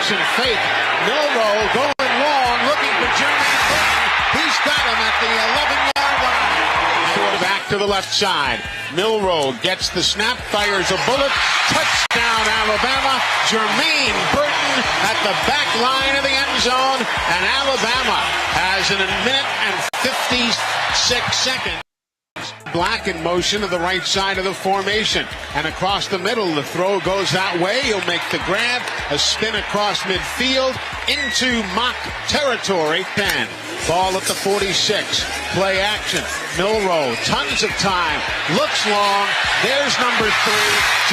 action fake. Milroe going long, looking for Jermaine Burton. He's got him at the 11-yard line. Back to the left side. Milroe gets the snap, fires a bullet. Touchdown, Alabama. Jermaine Burton at the back line of the end zone. And Alabama has in a minute and 56 seconds. Black in motion to the right side of the formation. And across the middle, the throw goes that way. He'll make the grab. A spin across midfield into mock territory. 10. Ball at the 46. Play action. Milroe, tons of time. Looks long. There's number 3.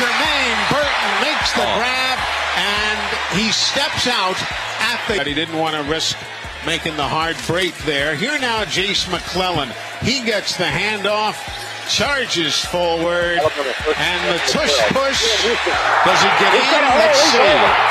Jermaine Burton makes the grab. And he steps out at the... But he didn't want to risk making the hard break there. Here now, Jace McClellan. He gets the handoff, charges forward, and the tush push. Does it get in? Let's see.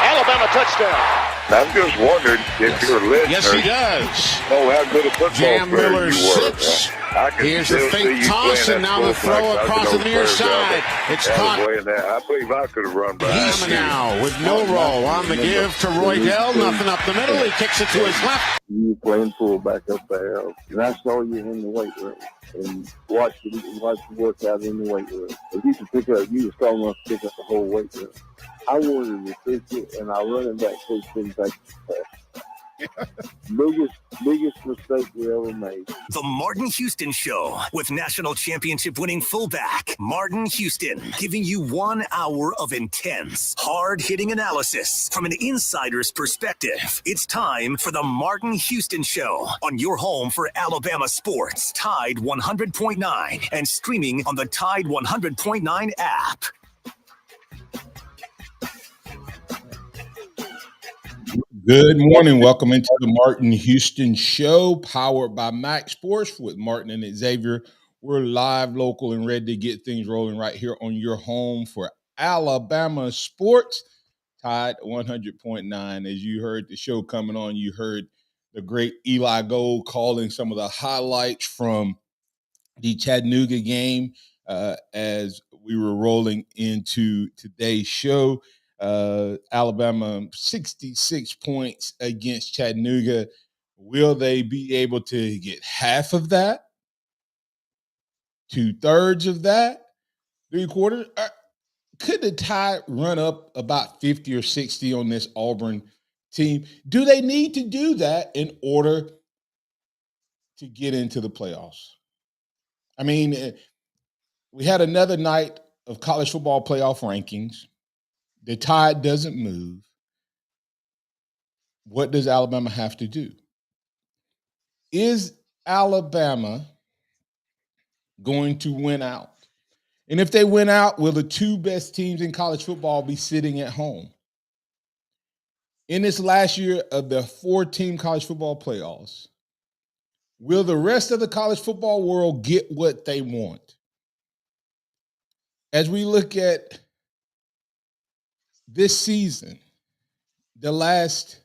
Alabama touchdown. I'm just wondering if your listeners Yes, he does. know how good a football Jam player Miller you were. sits. I can Here's the still see fake you toss, playing and that now the fullback. throw I across can the near go side. It's caught. I believe I could have run by. He's now with Milroe on the give to Roydell. Nothing up the middle. He kicks it to his left. You playing fullback up there, and I saw you in the weight room and watched you work out in the weight room. If you could pick up, you were strong enough to pick up the whole weight room. I wanted to fix it, and I run it back coach didn't take the pass. biggest mistake we ever made. The Martin Houston Show with national championship winning fullback Martin Houston, giving you 1 hour of intense, hard-hitting analysis from an insider's perspective. It's time for the Martin Houston Show on your home for Alabama sports, Tide 100.9, and streaming on the Tide 100.9 app. Good morning. Welcome into the Martin Houston Show, powered by MaXSports with Martin and Xavier. We're live, local, and ready to get things rolling right here on your home for Alabama sports, Tide 100.9. As you heard the show coming on, you heard the great Eli Gold calling some of the highlights from the Chattanooga game as we were rolling into today's show. Alabama 66 points against Chattanooga. Will they be able to get half of that? 2/3 of that? 3/4? Could the Tide run up about 50 or 60 on this Auburn team? Do they need to do that in order to get into the playoffs? I mean, we had another night of college football playoff rankings. The Tide doesn't move. What does Alabama have to do? Is Alabama going to win out? And if they win out, will the two best teams in college football be sitting at home? In this last year of the 4-team college football playoffs, will the rest of the college football world get what they want? As we look at this season, the last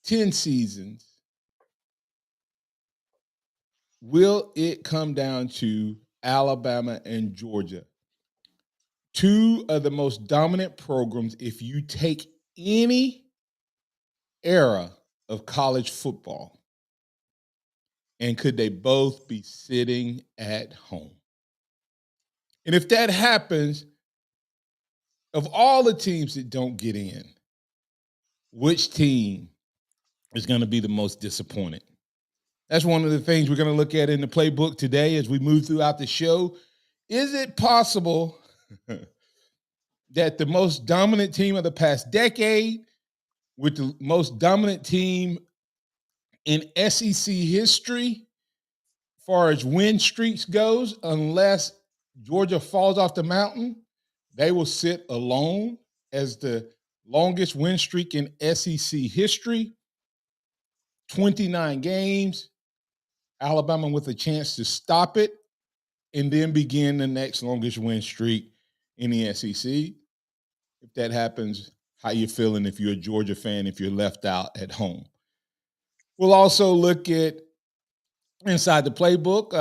10 seasons, will it come down to Alabama and Georgia? Two of the most dominant programs if you take any era of college football. And could they both be sitting at home? And if that happens, of all the teams that don't get in, which team is going to be the most disappointed? That's one of the things we're going to look at in the playbook today as we move throughout the show. Is it possible that the most dominant team of the past decade, with the most dominant team in SEC history, as far as win streaks goes, unless Georgia falls off the mountain, they will sit alone as the longest win streak in SEC history. 29 games. Alabama with a chance to stop it and then begin the next longest win streak in the SEC. If that happens, how you feeling if you're a Georgia fan, if you're left out at home? We'll also look at inside the playbook.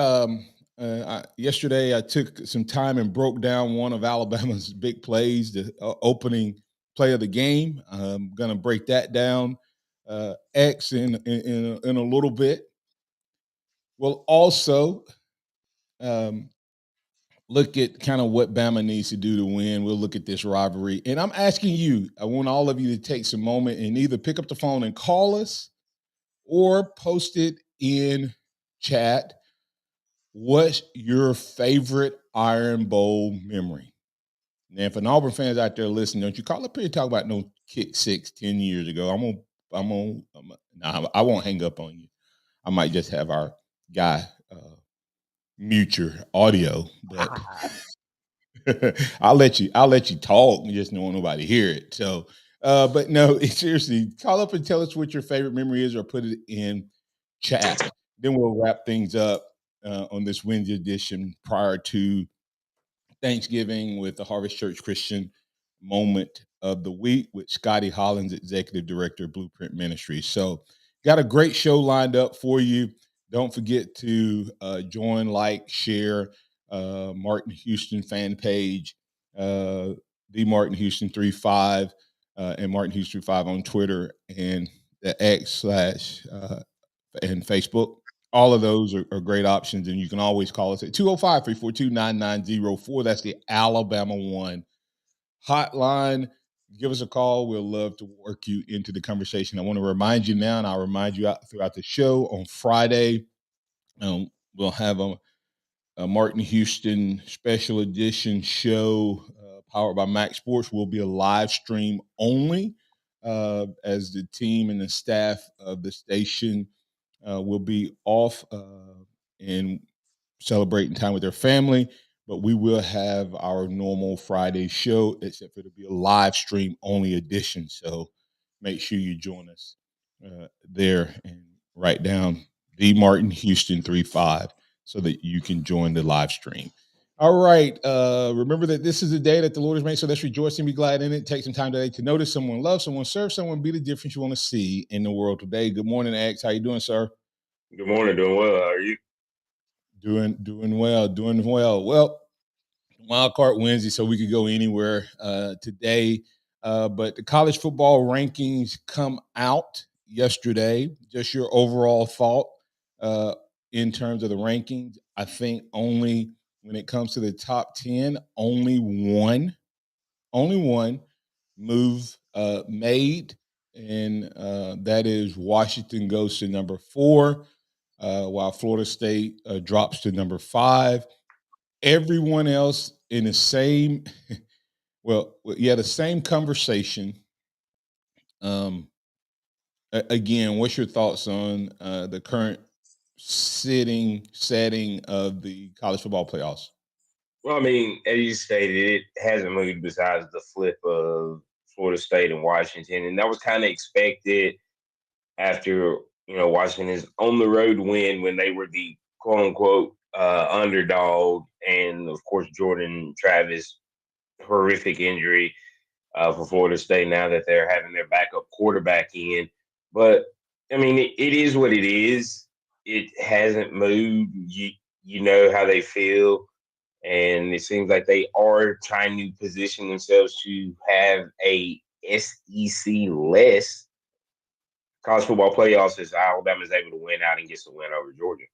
Yesterday, I took some time and broke down one of Alabama's big plays, the opening play of the game. I'm going to break that down, X in a little bit. We'll also look at kind of what Bama needs to do to win. We'll look at this rivalry. And I'm asking you, I want all of you to take some moment and either pick up the phone and call us or post it in chat. What's your favorite Iron Bowl memory? Now, for an Auburn fans out there listening, don't you call up here and talk about no kick 10 years ago. I won't hang up on you. I might just have our guy mute your audio, but I'll let you talk and just don't want nobody hear it. So, but no, seriously, call up and tell us what your favorite memory is, or put it in chat. Then we'll wrap things up on this Wednesday edition prior to Thanksgiving with the Harvest Church Christian Moment of the Week with Scotty Hollins, Executive Director of Blueprint Ministries. So, got a great show lined up for you. Don't forget to join, like, share Martin Houston fan page, the Martin Houston 35, and Martin Houston 5 on Twitter and the X / and Facebook. All of those are great options, and you can always call us at 205-342-9904. That's the Alabama One hotline. Give us a call. We'll love to work you into the conversation. I want to remind you now, and I'll remind you throughout the show on Friday, we'll have a Martin Houston special edition show powered by MaXSports. Will be a live stream only as the team and the staff of the station will be off and celebrating time with their family, but we will have our normal Friday show, except for it'll be a live stream only edition. So make sure you join us there and write down the Martin Houston 35 so that you can join the live stream. All right. Remember that this is a day that the Lord has made, so let's rejoice and be glad in it. Take some time today to notice someone, love someone, serve someone, be the difference you want to see in the world today. Good morning, X. How you doing, sir? Good morning. Doing well. How are you? Doing well. Well, Wildcard Wednesday, so we could go anywhere today. But the college football rankings come out yesterday. Just your overall thought in terms of the rankings. I think only when it comes to the top 10, only one move made, and that is Washington goes to number 4. While Florida State drops to number 5. Everyone else in the same, the same conversation. Again, what's your thoughts on the current setting of the college football playoffs? Well, I mean, as you stated, it hasn't moved besides the flip of Florida State and Washington, and that was kind of expected after Washington's on the road win when they were the quote unquote underdog, and of course Jordan Travis horrific injury for Florida State now that they're having their backup quarterback in. But I mean, it is what it is. It hasn't moved. You know how they feel, and it seems like they are trying to position themselves to have a SEC less college football playoffs as Alabama is able to win out and gets a win over Georgia.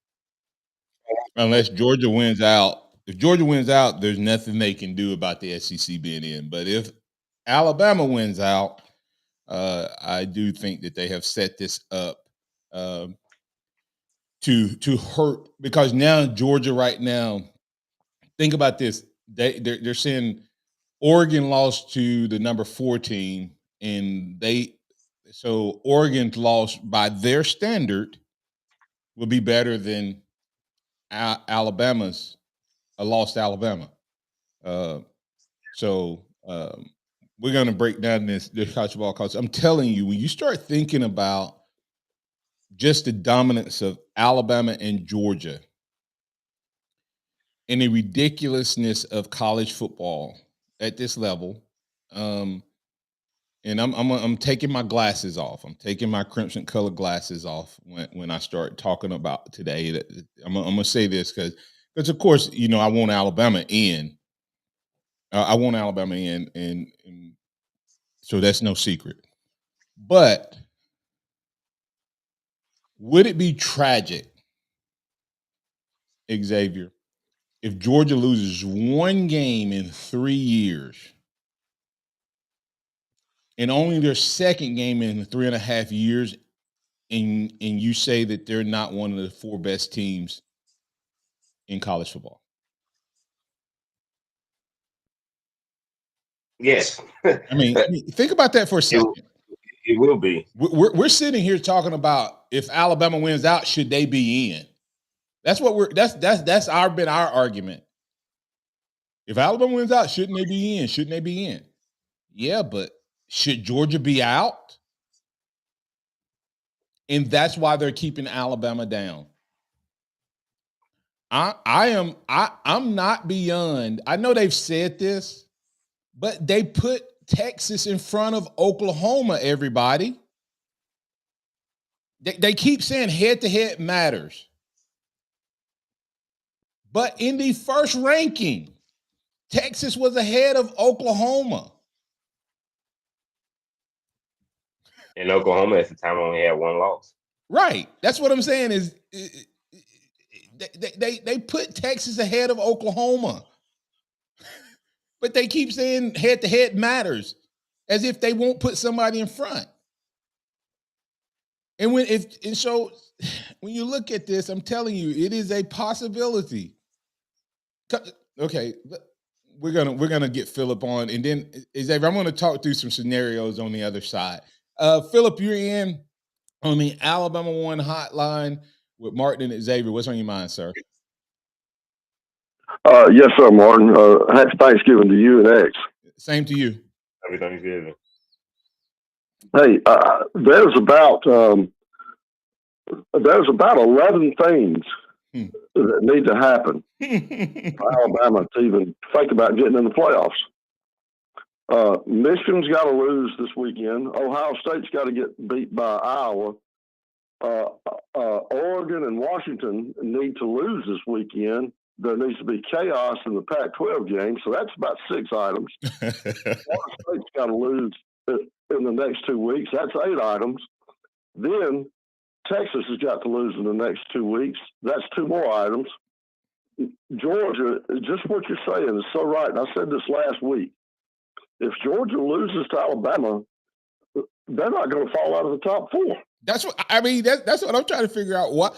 Unless Georgia wins out. If Georgia wins out, there's nothing they can do about the SEC being in. But if Alabama wins out, I do think that they have set this up to hurt, because now Georgia right now, think about this. They're saying Oregon lost to the number 4 team, and so Oregon's loss by their standard will be better than Alabama's loss to Alabama. So we're going to break down this college football because I'm telling you, when you start thinking about just the dominance of Alabama and Georgia and the ridiculousness of college football at this level, and I'm taking my glasses off. I'm taking my crimson colored glasses off when I start talking about today. I'm gonna say this because of course I want Alabama in. I want Alabama in, and So that's no secret. But would it be tragic, Xavier, if Georgia loses one game in 3 years and only their second game in 3.5 years, and you say that they're not one of the 4 best teams in college football? Yes. I mean, think about that for a second. It will be. We're sitting here talking about if Alabama wins out, should they be in? That's what that's been our argument. If Alabama wins out, shouldn't they be in? Shouldn't they be in? Yeah, but should Georgia be out? And that's why they're keeping Alabama down. I'm not beyond. I know they've said this, but they put Texas in front of Oklahoma, everybody. They keep saying head-to-head matters. But in the first ranking, Texas was ahead of Oklahoma. And Oklahoma at the time only had 1 loss. Right. That's what I'm saying is they put Texas ahead of Oklahoma. But they keep saying head-to-head matters as if they won't put somebody in front. And so when you look at this, I'm telling you, it is a possibility. Okay, we're gonna get Philip on, and then Xavier, I'm gonna talk through some scenarios on the other side. Philip, you're in on the Alabama One hotline with Martin and Xavier. What's on your mind, sir? Yes, sir, Martin. Happy Thanksgiving to you and X. Same to you. Happy Thanksgiving. Hey, there's about 11 things that need to happen for Alabama to even think about getting in the playoffs. Michigan's got to lose this weekend. Ohio State's got to get beat by Iowa. Oregon and Washington need to lose this weekend. There needs to be chaos in the Pac-12 game, so that's about 6 items. Florida State's got to lose in the next 2 weeks. That's 8 items. Then Texas has got to lose in the next 2 weeks. That's 2 more items. Georgia, just what you're saying is so right. And I said this last week. If Georgia loses to Alabama, they're not going to fall out of the top 4. That's what I mean. That's what I'm trying to figure out. What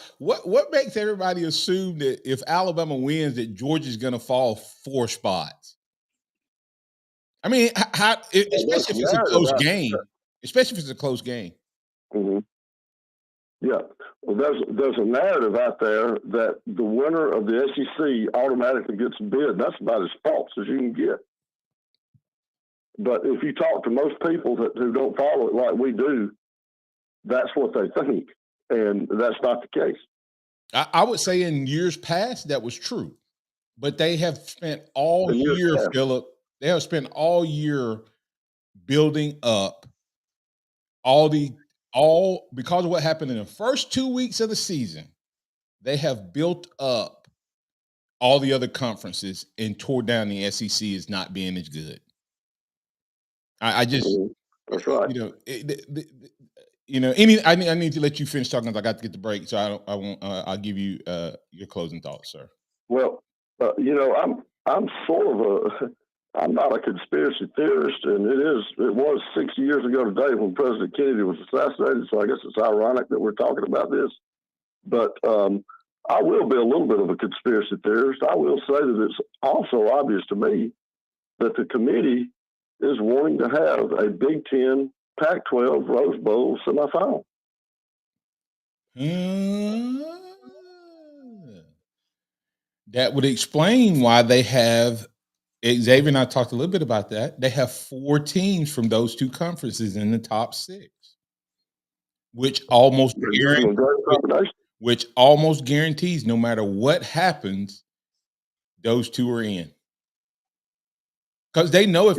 makes everybody assume that if Alabama wins, that Georgia's going to fall 4 spots? I mean, especially if it's a close game. Especially if it's a close game. Mm-hmm. Yeah. Well, there's a narrative out there that the winner of the SEC automatically gets a bid. That's about as false as you can get. But if you talk to most people who don't follow it like we do, that's what they think. And that's not the case. I would say in years past that was true. But they have spent all year, Philip. They have spent all year building up because of what happened in the first 2 weeks of the season. They have built up all the other conferences and tore down the SEC as not being as good. I just, that's right. I need to let you finish talking because I got to get the break. So I'll give you your closing thoughts, sir. Well, I'm I'm not a conspiracy theorist, and it was 60 years ago today when President Kennedy was assassinated. So I guess it's ironic that we're talking about this. But I will be a little bit of a conspiracy theorist. I will say that it's also obvious to me that the committee is wanting to have a Big Ten, Pac-12, Rose Bowl semifinal. That would explain why they have, Xavier and I talked a little bit about that. They have 4 teams from those 2 conferences in the top 6, which almost guarantees no matter what happens, those 2 are in. Because they know if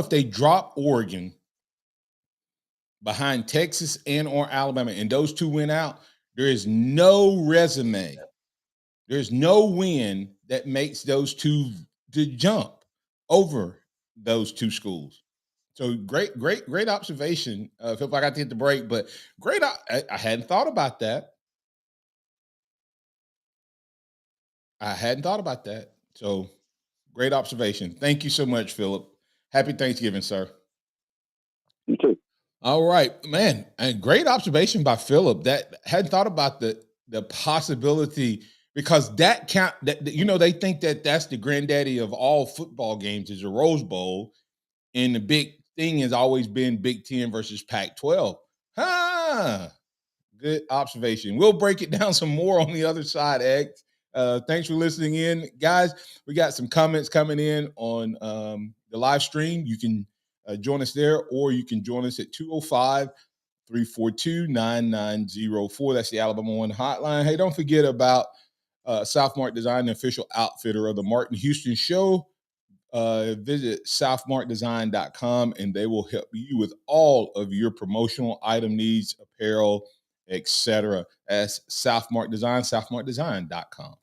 they drop Oregon behind Texas and or Alabama, and those 2 win out, there is no resume. There's no win that makes those 2 to jump over those two schools. So great observation. Feel like I got to hit the break, but I hadn't thought about that. So great observation. Thank you so much, Philip. Happy Thanksgiving, sir. You too. All right, man. And great observation by Philip. That hadn't thought about the possibility, because that count that they think that that's the granddaddy of all football games is a Rose Bowl, and the big thing has always been Big Ten versus Pac-12. Good observation. We'll break it down some more on the other side, X. Thanks for listening in, guys. We got some comments coming in on the live stream. You can join us there, or you can join us at 205-342-9904. That's the Alabama One hotline. Hey, don't forget about Southmark Design, the official outfitter of the Martin Houston Show. Visit southmarkdesign.com, and they will help you with all of your promotional item needs, apparel, etc. As Southmark Design, southmarkdesign.com.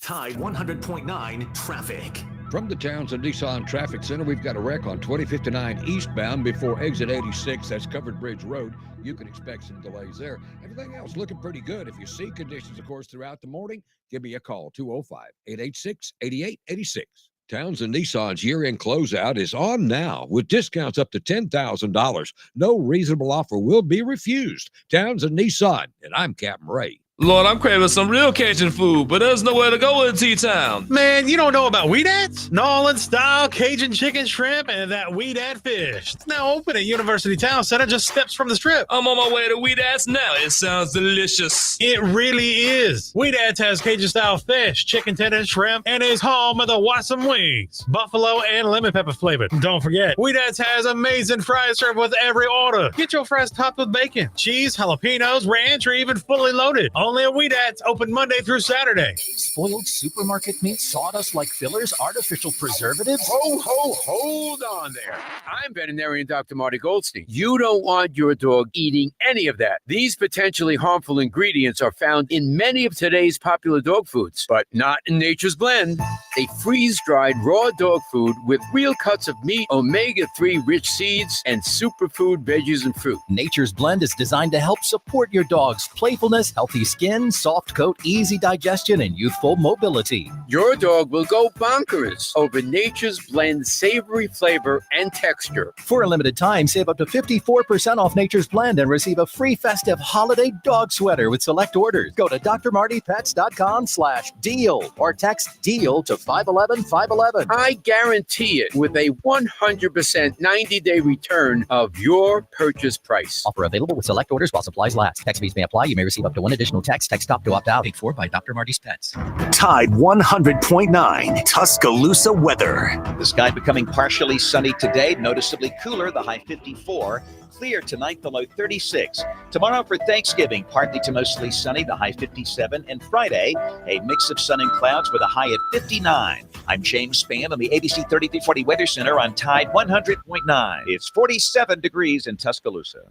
Tide 100.9 traffic. From the Townsend Nissan Traffic Center, we've got a wreck on 2059 eastbound before exit 86. That's Covered Bridge Road. You can expect some delays there. Everything else looking pretty good. If you see conditions, of course, throughout the morning, give me a call, 205-886-8886. Townsend Nissan's year-end closeout is on now with discounts up to $10,000. No reasonable offer will be refused. Townsend Nissan, and I'm Captain Ray. Lord, I'm craving some real Cajun food, but there's nowhere to go in T-Town. Man, you don't know about Weedat's? New Orleans style Cajun chicken, shrimp, and that Weedat fish. It's now open at University Town Center, just steps from the strip. I'm on my way to Weedat's now. It sounds delicious. It really is. Weedat's has Cajun style fish, chicken tender, shrimp, and is home of the Watson wings, buffalo and lemon pepper flavored. Don't forget, Weedat's has amazing fries served with every order. Get your fries topped with bacon, cheese, jalapenos, ranch, or even fully loaded. Only at Weedat's, open Monday through Saturday. Spoiled supermarket meat, sawdust like fillers, artificial preservatives. Hold on there. I'm veterinarian Dr. Marty Goldstein. You don't want your dog eating any of that. These potentially harmful ingredients are found in many of today's popular dog foods, but not in Nature's Blend. A freeze-dried raw dog food with real cuts of meat, omega-3 rich seeds, and superfood veggies and fruit. Nature's Blend is designed to help support your dog's playfulness, healthy skin, soft coat, easy digestion, and youthful mobility. Your dog will go bonkers over Nature's Blend savory flavor and texture. For a limited time, save up to 54% off Nature's Blend and receive a free festive holiday dog sweater with select orders. Go to drmartypets.com/deal or text DEAL to 511-511. I guarantee it with a 100% 90-day return of your purchase price. Offer available with select orders while supplies last. Text fees may apply. You may receive up to one additional text. Text stop to opt out. Paid for by Dr. Marty's Pets. Tide 100.9 Tuscaloosa weather. The sky becoming partially sunny today, noticeably cooler, the high 54. Clear tonight, the low 36. Tomorrow for Thanksgiving, partly to mostly sunny, the high 57. And Friday, a mix of sun and clouds with a high at 59. I'm James Spann on the ABC 3340 Weather Center on Tide 100.9. It's 47 degrees in Tuscaloosa.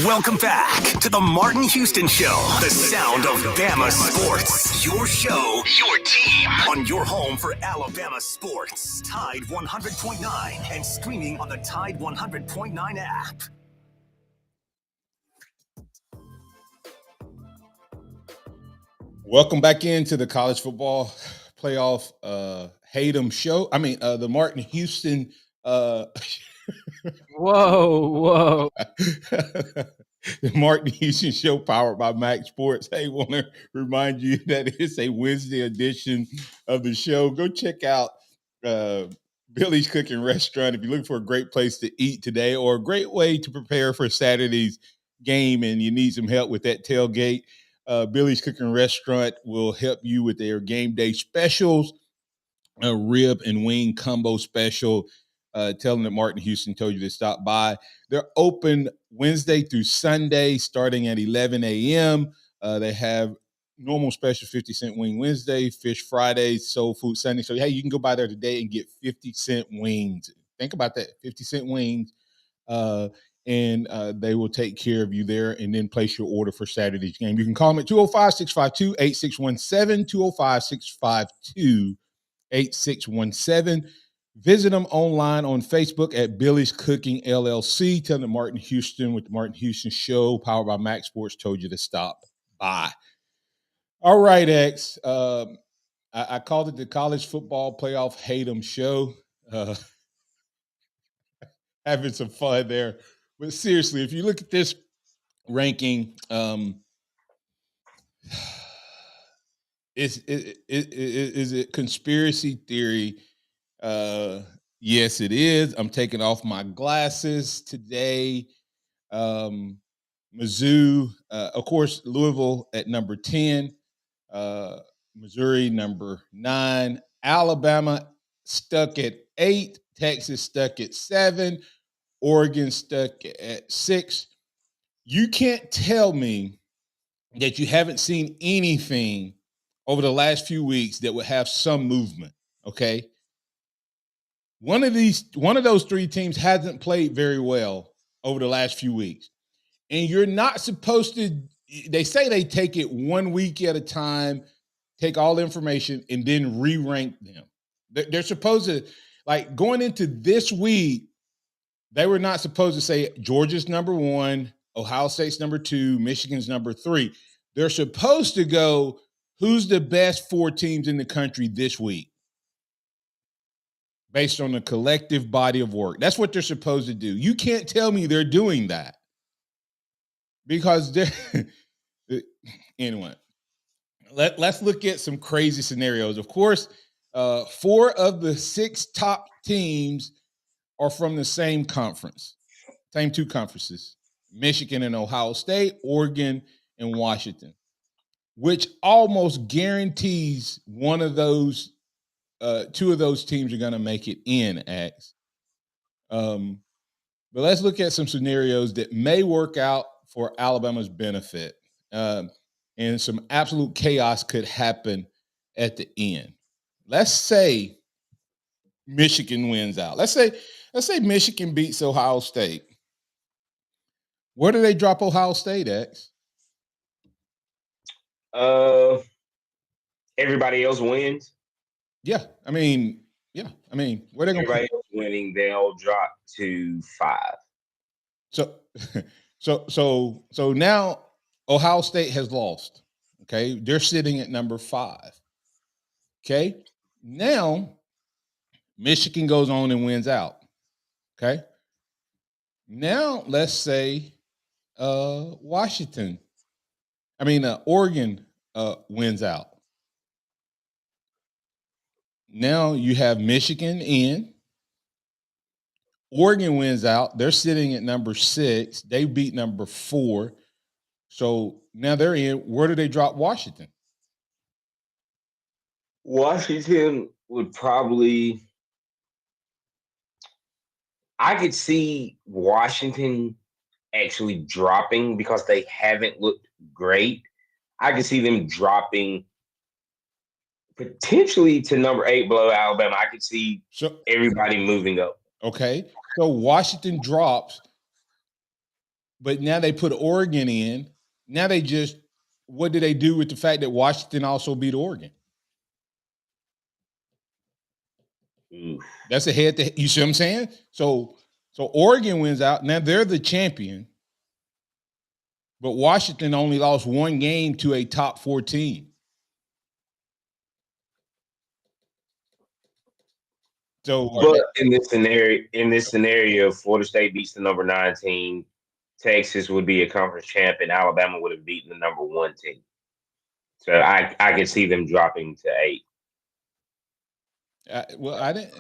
Welcome back to the Martin Houston Show, the sound of Bama sports. Your show, your team, on your home for Alabama sports. Tide 100.9 and streaming on the Tide 100.9 app. Welcome back into the college football playoff Hatem show. The Martin Houston. Whoa. The Martin Houston Show, powered by MaXSports. Hey, want to remind you that it's a Wednesday edition of the show. Go check out Billy's Cooking Restaurant if you're looking for a great place to eat today, or a great way to prepare for Saturday's game and you need some help with that tailgate. Billy's Cooking Restaurant will help you with their game day specials, a rib and wing combo special. Tell them that Martin Houston told you to stop by. They're open Wednesday through Sunday, starting at 11 a.m. They have normal special 50-cent wing Wednesday, fish Friday, soul food Sunday. So, hey, you can go by there today and get 50-cent wings. Think about that, 50-cent wings. And they will take care of you there and then place your order for Saturday's game. You can call them at 205-652-8617, 205-652 8617. Visit them online on Facebook at Billy's Cooking LLC. Tell them Martin Houston with the Martin Houston Show, powered by MaXSports, told you to stop by. All right, X. I called it the College Football Playoff Hate 'em Show. Having some fun there. But seriously, if you look at this ranking, is it conspiracy theory? Yes, it is. I'm taking off my glasses today. Mizzou, of course, Louisville at number 10, Missouri number 9, Alabama stuck at 8, Texas stuck at 7, Oregon stuck at 6. You can't tell me that you haven't seen anything over the last few weeks that would have some movement, okay? One of those three teams hasn't played very well over the last few weeks. And you're not supposed to, they say they take it 1 week at a time, take all the information, and then re-rank them. They're supposed to, like going into this week, they were not supposed to say Georgia's number 1, Ohio State's number 2, Michigan's number 3. They're supposed to go, who's the best 4 teams in the country this week? Based on a collective body of work. That's what they're supposed to do. You can't tell me they're doing that. Because they're anyway, let's look at some crazy scenarios. Of course, 4 of the 6 top teams are from the same conference, same 2 conferences, Michigan and Ohio State, Oregon and Washington, which almost guarantees one of those, 2 of those teams are going to make it in, X. But let's look at some scenarios that may work out for Alabama's benefit. And some absolute chaos could happen at the end. Let's say Michigan wins out. Let's say Michigan beats Ohio State. Where do they drop Ohio State, X? Everybody else wins. Yeah. I mean, where they going? Everybody else winning, they'll drop to 5. So now Ohio State has lost. Okay. They're sitting at number 5. Okay. Now Michigan goes on and wins out. Okay. Now let's say Oregon wins out. Now you have Michigan in. Oregon wins out. They're sitting at number 6. They beat number 4. So now they're in. Where do they drop Washington? Washington would probably, I could see Washington actually dropping because they haven't looked great. I could see them dropping potentially to number 8 below Alabama. I could see everybody moving up. Okay. So Washington drops, but now they put Oregon in. Now what do they do with the fact that Washington also beat Oregon? That's a head-to-head. You see what I'm saying? So Oregon wins out. Now they're the champion, but Washington only lost 1 game to a top 4 team. So, but in this scenario, Florida State beats the number 9 team. Texas would be a conference champ, and Alabama would have beaten the number 1 team. So I could see them dropping to 8. I didn't.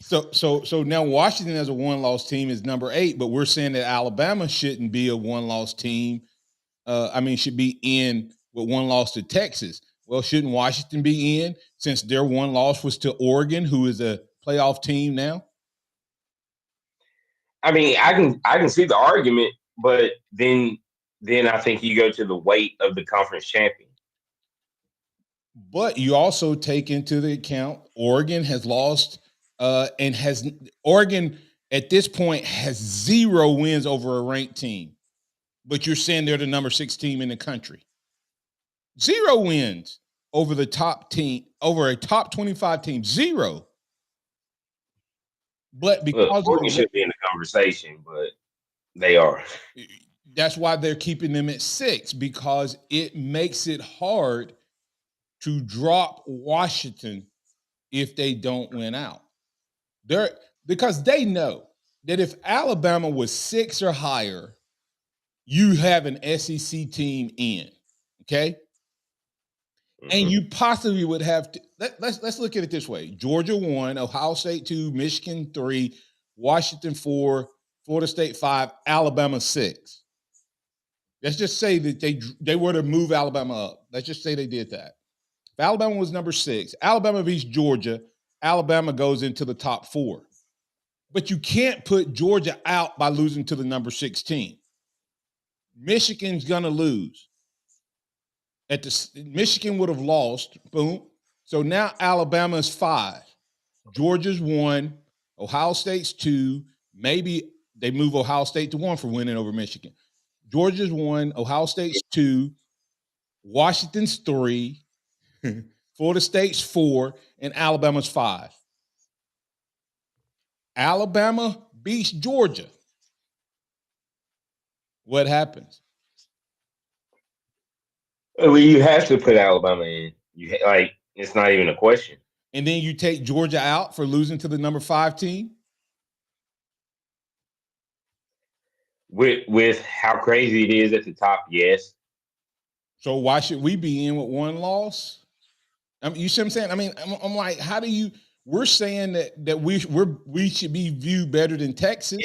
So now Washington as a 1-loss team is number 8, but we're saying that Alabama shouldn't be a 1-loss team. Should be in with 1 loss to Texas. Well, shouldn't Washington be in since their 1 loss was to Oregon, who is a playoff team now? I mean, I can see the argument, but then I think you go to the weight of the conference champion. But you also take into the account Oregon has lost Oregon at this point has 0 wins over a ranked team. But you're saying they're the number 6 team in the country. 0 wins. over the top team, over a top 25 team. 0. But because Oregon should be in the conversation, but they are. That's why they're keeping them at 6, because it makes it hard to drop Washington if they don't win out. Because they know that if Alabama was 6 or higher, you have an SEC team in, okay? Mm-hmm. And you possibly would have to. Let's look at it this way: Georgia 1, Ohio State 2, Michigan 3, Washington 4, Florida State 5, Alabama 6. Let's just say that they were to move Alabama up. Let's just say they did that. If Alabama was number 6, Alabama beats Georgia, Alabama goes into the top 4. But you can't put Georgia out by losing to the number 16. Michigan's gonna lose. Michigan would have lost, boom. So now Alabama's 5, Georgia's 1, Ohio State's 2. Maybe they move Ohio State to 1 for winning over Michigan. Georgia's 1, Ohio State's 2, Washington's 3, Florida State's 4, and Alabama's 5. Alabama beats Georgia. What happens? Well, you have to put Alabama in. It's not even a question. And then you take Georgia out for losing to the number 5 team? With how crazy it is at the top, yes. So why should we be in with 1 loss? I mean, you see what I'm saying? I mean, I'm like, how do you? We're saying that we should be viewed better than Texas.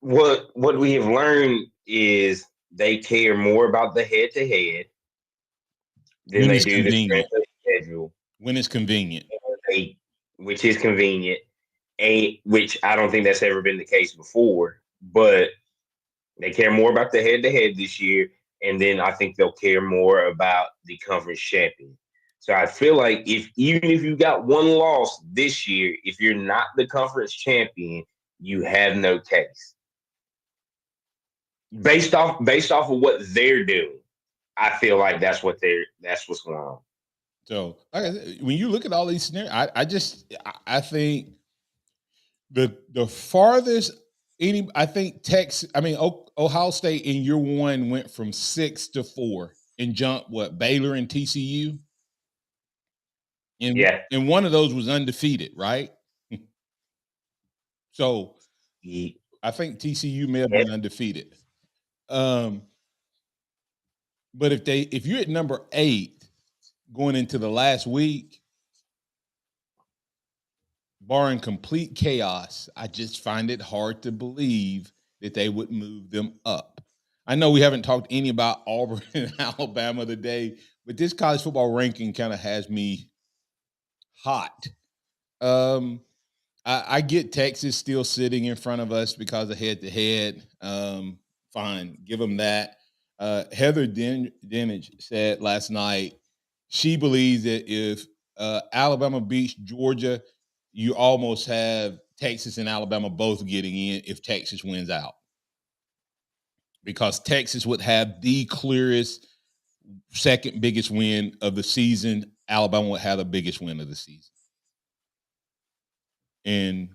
What we have learned is they care more about the head-to-head than they do the strength of the schedule. When it's convenient. Which is convenient, which I don't think that's ever been the case before. But they care more about the head-to-head this year, and then I think they'll care more about the conference champion. So I feel like even if you got 1 loss this year, if you're not the conference champion, you have no case. Based off of what they're doing, I feel like that's what's going on. So when you look at all these scenarios, I think the farthest I think Ohio State in year 1 went from 6 to 4 and jumped Baylor and TCU. And one of those was undefeated, right? So I think TCU may have been undefeated. But if you're at number 8 going into the last week, barring complete chaos, I just find it hard to believe that they would move them up. I know we haven't talked any about Auburn and Alabama today, but this college football ranking kind of has me hot. I get Texas still sitting in front of us because of head-to-head. Fine, give them that. Heather Dinage said last night she believes that if Alabama beats Georgia, you almost have Texas and Alabama both getting in if Texas wins out. Because Texas would have the clearest second biggest win of the season. Alabama would have the biggest win of the season. And,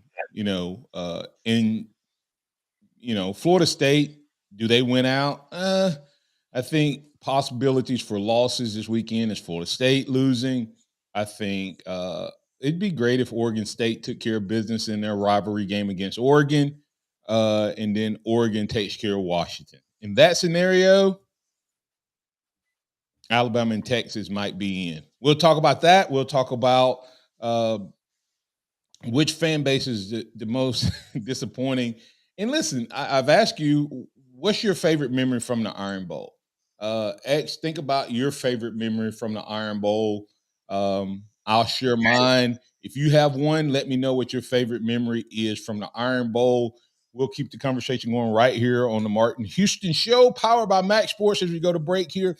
Florida State, do they win out? I think possibilities for losses this weekend is Florida State losing. I think it'd be great if Oregon State took care of business in their rivalry game against Oregon, and then Oregon takes care of Washington. In that scenario, Alabama and Texas might be in. We'll talk about that. We'll talk about which fan base is the most disappointing. And listen, I've asked you, what's your favorite memory from the Iron Bowl? X, think about your favorite memory from the Iron Bowl. I'll share mine. If you have one, let me know what your favorite memory is from the Iron Bowl. We'll keep the conversation going right here on the Martin Houston Show, powered by MaXSports as we go to break here.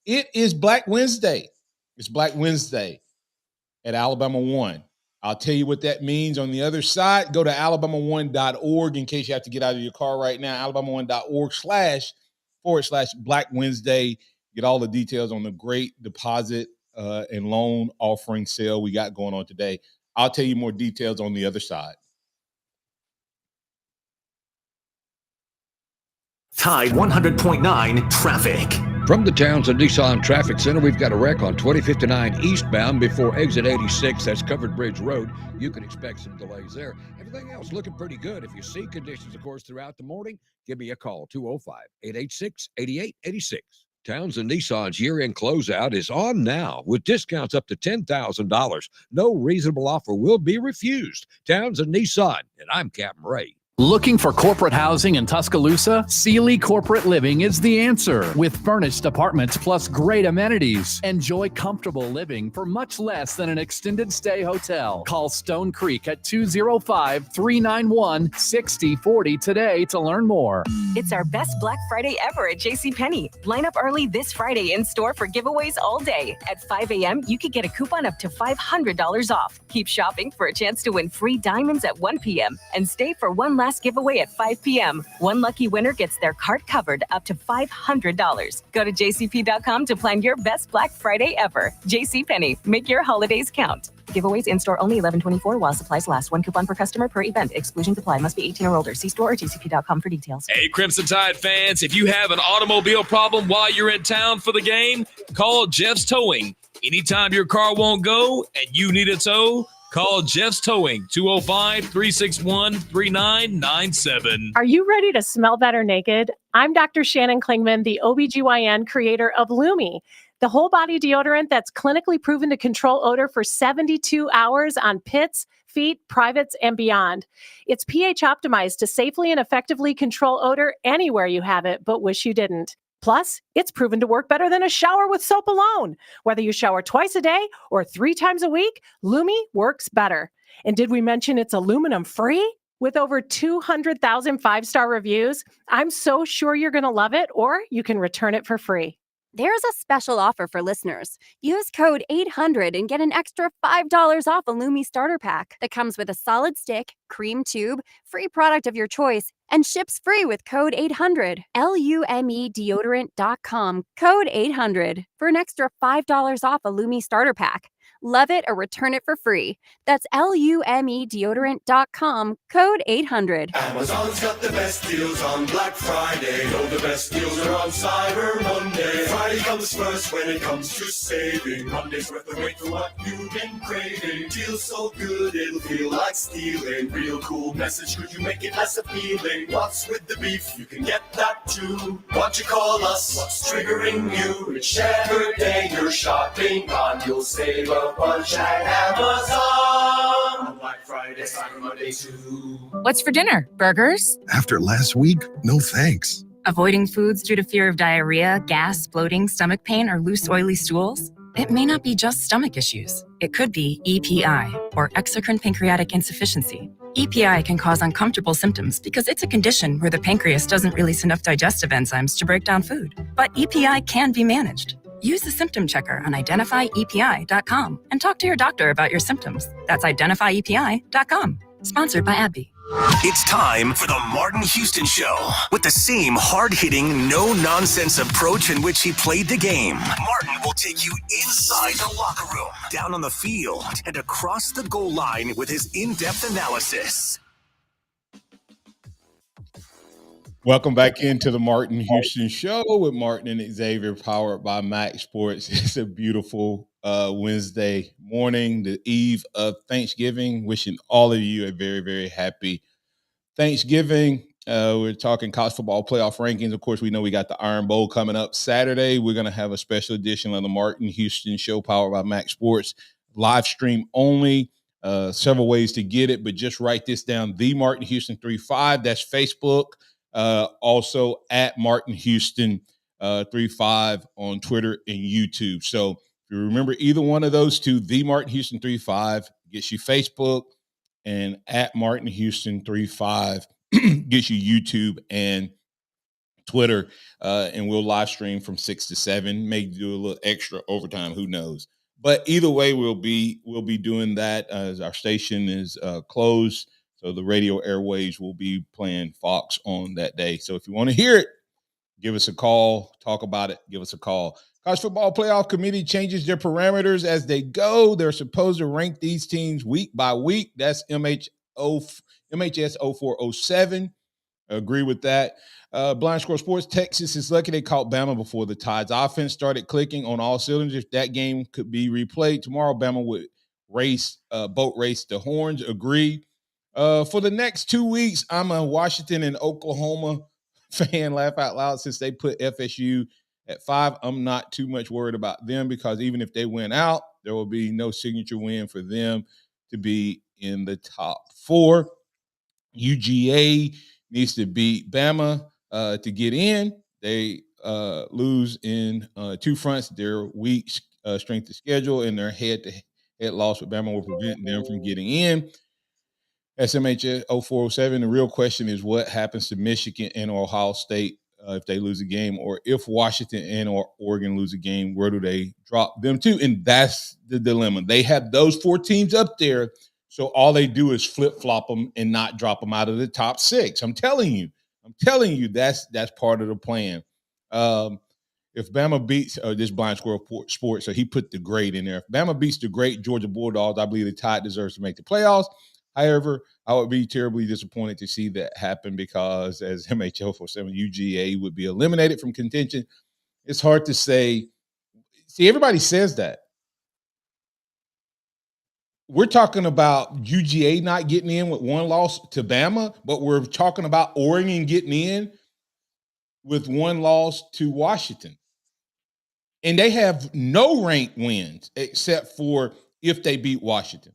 It is Black Wednesday. It's Black Wednesday at Alabama 1. I'll tell you what that means on the other side. Go to alabama1.org in case you have to get out of your car right now, alabama1.org//Black Wednesday. get all the details on the great deposit and loan offering sale we got going on today. I'll tell you more details on the other side. Tide 100.9 traffic. From the Townsend Nissan Traffic Center, we've got a wreck on 2059 eastbound before exit 86. That's Covered Bridge Road. You can expect some delays there. Everything else looking pretty good. If you see conditions, of course, throughout the morning, give me a call, 205-886-8886. Townsend Nissan's year-end closeout is on now with discounts up to $10,000. No reasonable offer will be refused. Townsend Nissan, and I'm Captain Ray. Looking for corporate housing in Tuscaloosa? Sealy Corporate Living is the answer. With furnished apartments plus great amenities. Enjoy comfortable living for much less than an extended stay hotel. Call Stone Creek at 205-391-6040 today to learn more. It's our best Black Friday ever at JCPenney. Line up early this Friday in store for giveaways all day. At 5 a.m., you could get a coupon up to $500 off. Keep shopping for a chance to win free diamonds at 1 p.m. and stay for one last giveaway at 5 p.m. One lucky winner gets their cart covered up to $500. Go to jcp.com to plan your best Black Friday ever. JCPenney, make your holidays count. Giveaways in-store only 11/24 while supplies last. One coupon per customer per event. Exclusions apply. Must be 18 or older. See store or jcp.com for details. Hey, Crimson Tide fans, if you have an automobile problem while you're in town for the game, call Jeff's Towing. Anytime your car won't go and you need a tow, call Jeff's Towing, 205-361-3997. Are you ready to smell better naked? I'm Dr. Shannon Klingman, the OBGYN creator of Lumi, the whole body deodorant that's clinically proven to control odor for 72 hours on pits, feet, privates, and beyond. It's pH optimized to safely and effectively control odor anywhere you have it, but wish you didn't. Plus, it's proven to work better than a shower with soap alone. Whether you shower twice a day or 3 times a week, Lumi works better. And did we mention it's aluminum free? With over 200,000 5-star reviews, I'm so sure you're going to love it, or you can return it for free. There's a special offer for listeners. Use code 800 and get an extra $5 off a Lumi starter pack that comes with a solid stick, cream tube, free product of your choice, and ships free with code 800. LumeDeodorant.com, code 800 for an extra $5 off a Lumi starter pack. Love it or return it for free. That's LumeDeodorant.com, code 800. Amazon's got the best deals on Black Friday. Oh, the best deals are on Cyber Monday. Friday comes first when it comes to saving. Monday's worth the wait for what you've been craving. Deals so good it'll feel like stealing. Real cool message, could you make it less appealing? What's with the beef? You can get that too. Won't you call us? What's triggering you? It's Shepherd Day you're shopping on. You'll save a bunch at Amazon on Black Friday, Cyber Monday too. What's for dinner? Burgers? After last week, no thanks. Avoiding foods due to fear of diarrhea, gas, bloating, stomach pain, or loose, oily stools? It may not be just stomach issues. It could be EPI, or exocrine pancreatic insufficiency. EPI can cause uncomfortable symptoms because it's a condition where the pancreas doesn't release enough digestive enzymes to break down food. But EPI can be managed. Use the symptom checker on identifyepi.com and talk to your doctor about your symptoms. That's identifyepi.com. Sponsored by AbbVie. It's time for the Martin Houston Show. With the same hard-hitting, no-nonsense approach in which he played the game, Martin will take you inside the locker room, down on the field, and across the goal line with his in-depth analysis. Welcome back into the Martin Houston Show with Martin and Xavier, powered by MaXSports. It's a beautiful Wednesday morning, the eve of Thanksgiving. Wishing all of you a very, very happy Thanksgiving. We're talking college football playoff rankings. Of course, we know we got the Iron Bowl coming up Saturday. We're going to have a special edition of the Martin Houston Show, powered by MaXSports, live stream only. Several ways to get it, but just write this down: the Martin Houston 35. That's Facebook. Also at Martin Houston 35 on Twitter and YouTube. So if you remember either one of those two, the Martin Houston 35 gets you Facebook, and at Martin Houston 35 gets you YouTube and Twitter. And we'll live stream from 6 to 7, maybe do a little extra overtime, who knows. But either way, we'll be doing that as our station is closed. So the radio airwaves will be playing Fox on that day. So if you want to hear it, give us a call, talk about it, give us a call. College Football Playoff Committee changes their parameters as they go. They're supposed to rank these teams week by week. That's MHS 0407. Agree with that. Blind Squirrel Sports, Texas is lucky they caught Bama before the Tides. Offense started clicking on all cylinders. If that game could be replayed tomorrow, Bama would boat race the Horns. Agree. For the next 2 weeks, I'm a Washington and Oklahoma fan. Laugh out loud since they put FSU at 5. I'm not too much worried about them because even if they win out, there will be no signature win for them to be in the top 4. UGA needs to beat Bama to get in. They lose in 2 fronts. Their weak strength of schedule and their head-to-head loss with Bama will prevent them from getting in. SMH 0407, the real question is what happens to Michigan and Ohio State if they lose a game, or if Washington and or Oregon lose a game, where do they drop them to? And that's the dilemma. They have those 4 teams up there, so all they do is flip-flop them and not drop them out of the top 6. I'm telling you, that's part of the plan. If Bama beats this Blind Squirrel Sports, so he put the grade in there. If Bama beats the great Georgia Bulldogs, I believe the Tide deserves to make the playoffs. However, I would be terribly disappointed to see that happen because as MHL 47, UGA would be eliminated from contention. It's hard to say. See, everybody says that. We're talking about UGA not getting in with 1 loss to Bama, but we're talking about Oregon getting in with 1 loss to Washington. And they have no ranked wins except for if they beat Washington.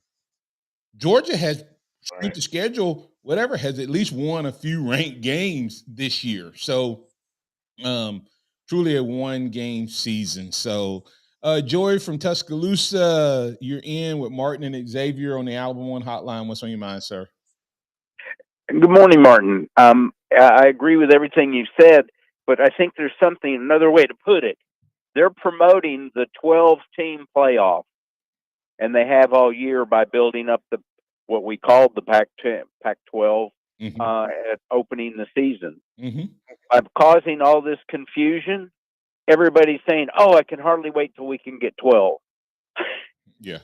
Georgia has strength of schedule, whatever, has at least won a few ranked games this year. So truly a 1-game season. So Joy from Tuscaloosa, you're in with Martin and Xavier on the Alabama One hotline. What's on your mind, sir? Good morning, Martin. I agree with everything you said, but I think there's another way to put it. They're promoting the 12-team playoff, and they have all year by building up what we called the Pac-12 at opening the season. By causing all this confusion, everybody's saying, "Oh, I can hardly wait till we can get 12." Yeah,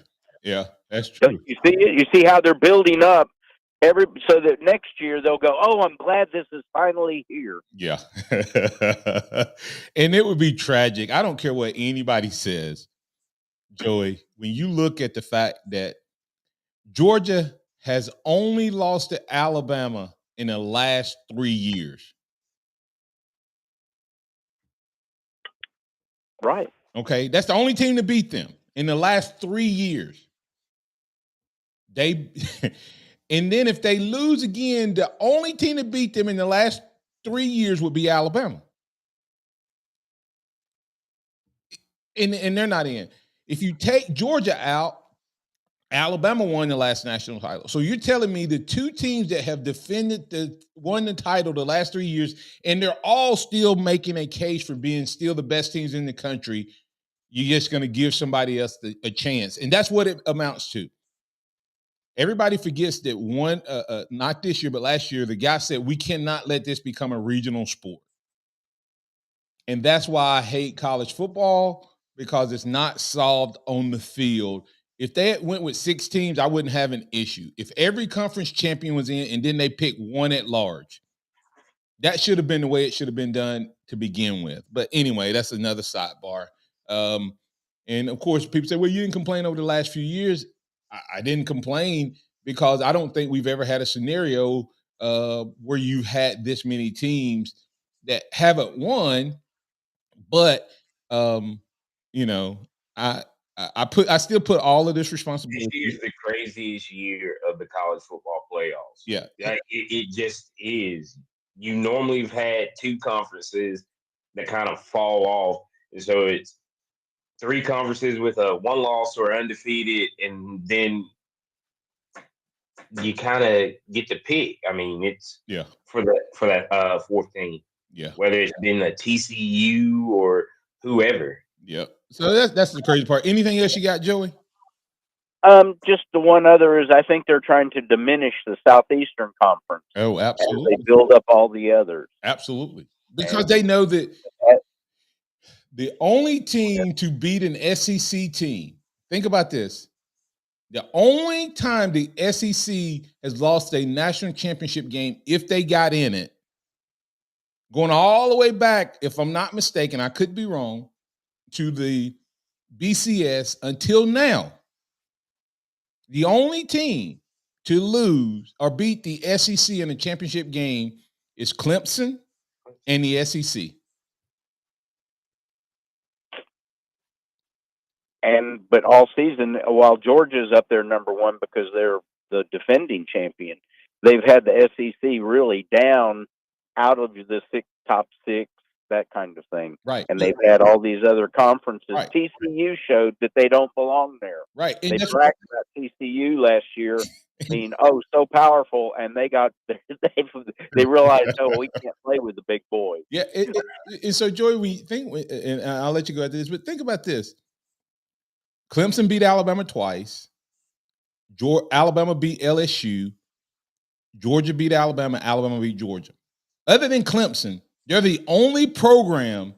that's true. So you see it. You see how they're building up so that next year they'll go, "Oh, I'm glad this is finally here." Yeah, and it would be tragic. I don't care what anybody says, Joey. When you look at the fact that Georgia has only lost to Alabama in the last 3 years. Right. Okay. That's the only team to beat them in the last 3 years. And then if they lose again, the only team to beat them in the last 3 years would be Alabama. And they're not in. If you take Georgia out, Alabama won the last national title. So you're telling me the 2 teams that have won the title the last 3 years, and they're all still making a case for being still the best teams in the country, you're just going to give somebody else a chance. And that's what it amounts to. Everybody forgets that not this year, but last year, the guy said, we cannot let this become a regional sport. And that's why I hate college football, because it's not solved on the field. If they had went with 6 teams, I wouldn't have an issue. If every conference champion was in and then they picked 1 at large, that should have been the way it should have been done to begin with. But anyway, that's another sidebar. And of course, people say, well, you didn't complain over the last few years. I didn't complain because I don't think we've ever had a scenario where you had this many teams that haven't won. But, I still put all of this responsibility. This year's the craziest year of the college football playoffs. Yeah. It just is. You normally have had 2 conferences that kind of fall off. And so it's 3 conferences with a 1 loss or undefeated, and then you kind of get to pick. I mean, it's for that 4th team. Yeah. Whether it's been a TCU or whoever. Yep. So that's the crazy part. Anything else you got, Joey? Just the one other is I think they're trying to diminish the Southeastern Conference. Oh, absolutely. As they build up all the others. Absolutely. Because they know that the only team to beat an SEC team, think about this. The only time the SEC has lost a national championship game, if they got in it, going all the way back, if I'm not mistaken, I could be wrong, to the BCS until now, the only team to lose or beat the SEC in a championship game is Clemson and the SEC. But all season, while Georgia's up there number one because they're the defending champion, they've had the SEC really down out of the top six, that kind of thing. Right. And they've had all these other conferences. Right. TCU showed that they don't belong there. Right. And they bragged about TCU last year being so powerful, and they realized, oh, we can't play with the big boys. Yeah. And so, Joey, we think, and I'll let you go after this, but think about this. Clemson beat Alabama twice. Alabama beat LSU. Georgia beat Alabama. Alabama beat Georgia. Other than Clemson, they're the only program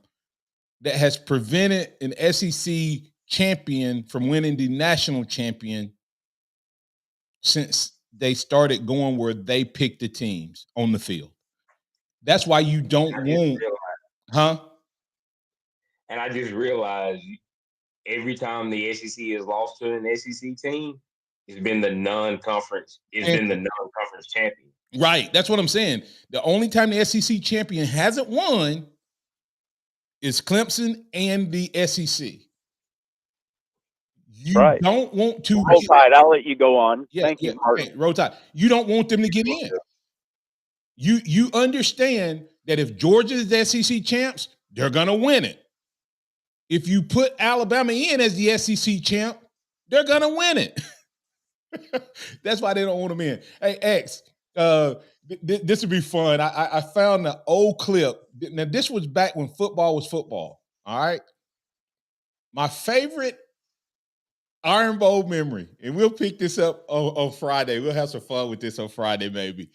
that has prevented an SEC champion from winning the national champion since they started going where they pick the teams on the field. That's why you don't want, And I just realized every time the SEC has lost to an SEC team, it's been the non-conference. Been the non-conference champion. Right. That's what I'm saying. The only time the SEC champion hasn't won is Clemson and the SEC. You don't want to. Roll Tide. I'll let you go on. Thank you, Martin. Roll Tide. You don't want them to get in. You understand that if Georgia is the SEC champs, they're going to win it. If you put Alabama in as the SEC champ, they're going to win it. That's why they don't want them in. Hey, X, this would be fun. I found an old clip. Now, this was back when football was football, all right? My favorite Iron Bowl memory, and we'll pick this up on Friday. We'll have some fun with this on Friday, maybe.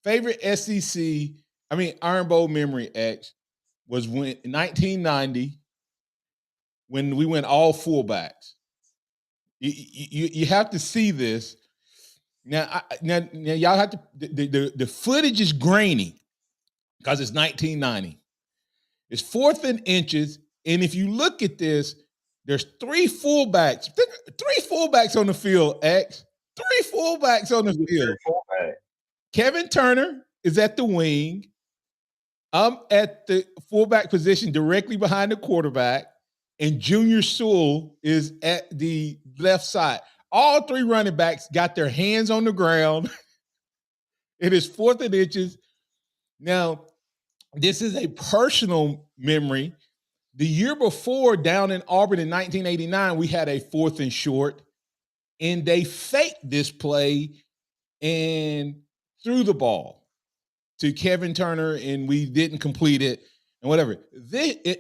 Favorite Iron Bowl memory, X, was when 1990, when we went all fullbacks. You have to see this. Now y'all have to, the footage is grainy because it's 1990. It's 4th and inches, and if you look at this, there's 3 fullbacks. 3 fullbacks on the field, X. 3 fullbacks on the field. Kevin Turner is at the wing. I'm at the fullback position directly behind the quarterback, and Junior Sewell is at the left side. All 3 running backs got their hands on the ground. It is 4th and inches. Now, this is a personal memory. The year before, down in Auburn in 1989, we had a 4th and short, and they faked this play and threw the ball to Kevin Turner, and we didn't complete it and whatever.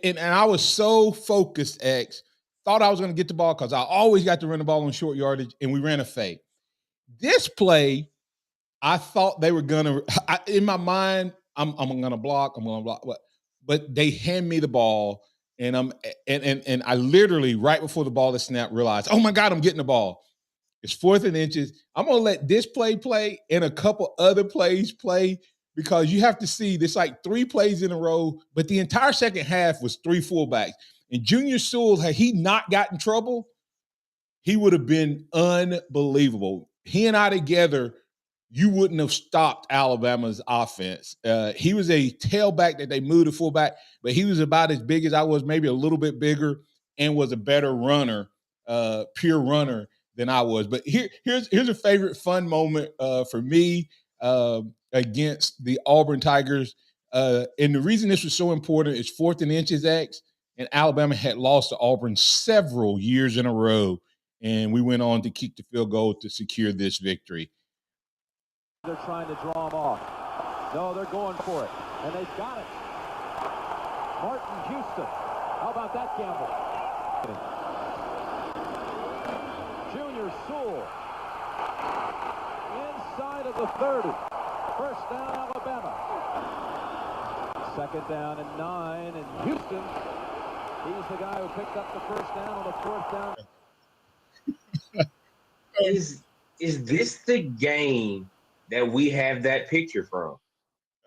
And I was so focused, X, thought I was going to get the ball because I always got to run the ball on short yardage, and we ran a fake. This play, I thought they were going to – in my mind, I'm going to block, but they hand me the ball. And I literally, right before the ball is snapped, realized, oh my God, I'm getting the ball. It's 4th and inches. I'm gonna let this play and a couple other plays play, because you have to see this like 3 plays in a row, but the entire second half was 3 fullbacks. And Junior Sewell, had he not gotten in trouble, he would have been unbelievable. He and I together, you wouldn't have stopped Alabama's offense. He was a tailback that they moved to fullback, but he was about as big as I was, maybe a little bit bigger, and was a better runner, pure runner than I was. But here's a favorite fun moment for me against the Auburn Tigers. And the reason this was so important is 4th and inches, X, and Alabama had lost to Auburn several years in a row, and we went on to kick the field goal to secure this victory. They're trying to draw him off. No, they're going for it. And they've got it. Martin Houston. How about that gamble? Junior Sewell. Inside of the 30. First down, Alabama. Second down and 9, and Houston, he's the guy who picked up the first down on the fourth down. Is this the game that we have that picture from?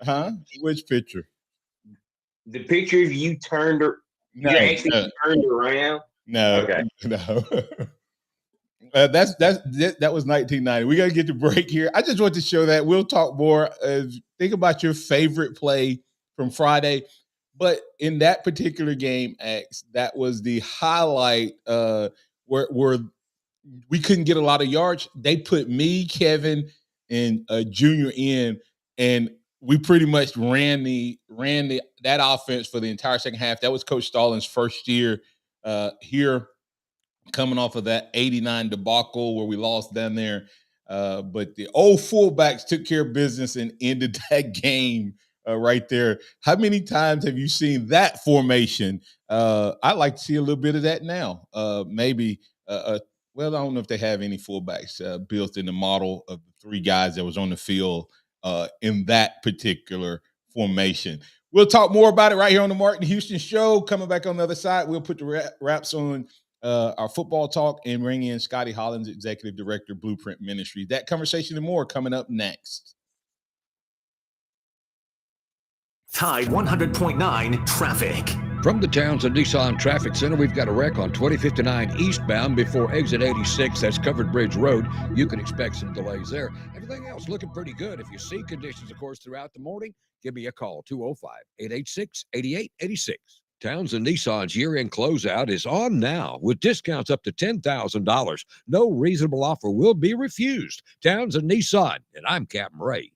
Huh? Which picture? The picture of you turned turned around? No. Okay. No. That was 1990. We got to get the break here. I just want to show that. We'll talk more. Think about your favorite play from Friday. But in that particular game, X, that was the highlight where we couldn't get a lot of yards. They put me, Kevin, and Junior in, and we pretty much ran that offense for the entire second half. That was Coach Stallings' first year here, coming off of that 89 debacle where we lost down there. But the old fullbacks took care of business and ended that game right there. How many times have you seen that formation? I'd like to see a little bit of that now. Maybe, well, I don't know if they have any fullbacks built in the model of the three guys that was on the field in that particular formation. We'll talk more about it right here on the Martin Houston Show. Coming back on the other side, we'll put the wraps on our football talk and bring in Scotty Hollins, Executive Director, Blueprint Ministries. That conversation and more coming up next. Tide 100.9 traffic. From the Townsend Nissan Traffic Center, we've got a wreck on 2059 eastbound before exit 86. That's Covered Bridge Road. You can expect some delays there. Everything else looking pretty good. If you see conditions, of course, throughout the morning, give me a call, 205-886-8886. Townsend Nissan's year-end closeout is on now with discounts up to $10,000. No reasonable offer will be refused. Townsend Nissan, and I'm Captain Ray.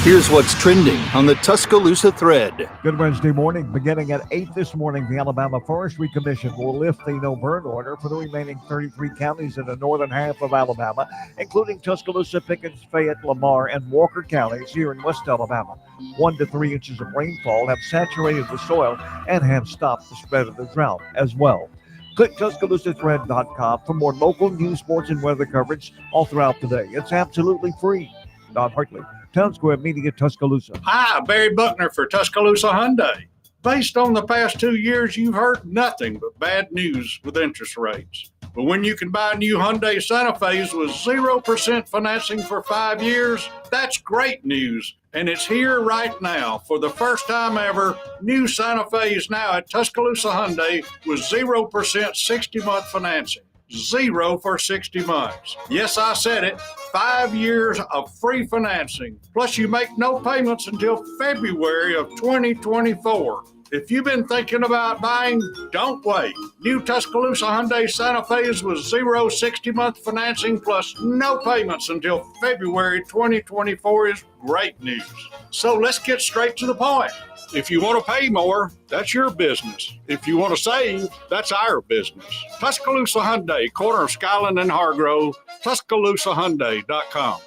Here's what's trending on the Tuscaloosa thread. Good Wednesday morning. Beginning at 8 this morning, the Alabama Forestry Commission will lift the no-burn order for the remaining 33 counties in the northern half of Alabama, including Tuscaloosa, Pickens, Fayette, Lamar, and Walker counties here in West Alabama. 1 to 3 inches of rainfall have saturated the soil and have stopped the spread of the drought as well. Click TuscaloosaThread.com for more local news, sports, and weather coverage all throughout the day. It's absolutely free. Don Hartley, Town Square Media, Tuscaloosa. Hi, Barry Buckner for Tuscaloosa Hyundai. Based on the past 2 years, you've heard nothing but bad news with interest rates. But when you can buy a new Hyundai Santa Fe's with 0% financing for 5 years, that's great news. And it's here right now. For the first time ever, new Santa Fe is now at Tuscaloosa Hyundai with 0% 60-month financing. 0 for 60 months. Yes, I said it. 5 years of free financing. Plus, you make no payments until February of 2024. If you've been thinking about buying, don't wait. New Tuscaloosa Hyundai Santa Fe's with 0 60-month financing plus no payments until February 2024 is great news. So let's get straight to the point. If you want to pay more, that's your business. If you want to save, that's our business. Tuscaloosa Hyundai, corner of Skyland and Hargrove, TuscaloosaHyundai.com.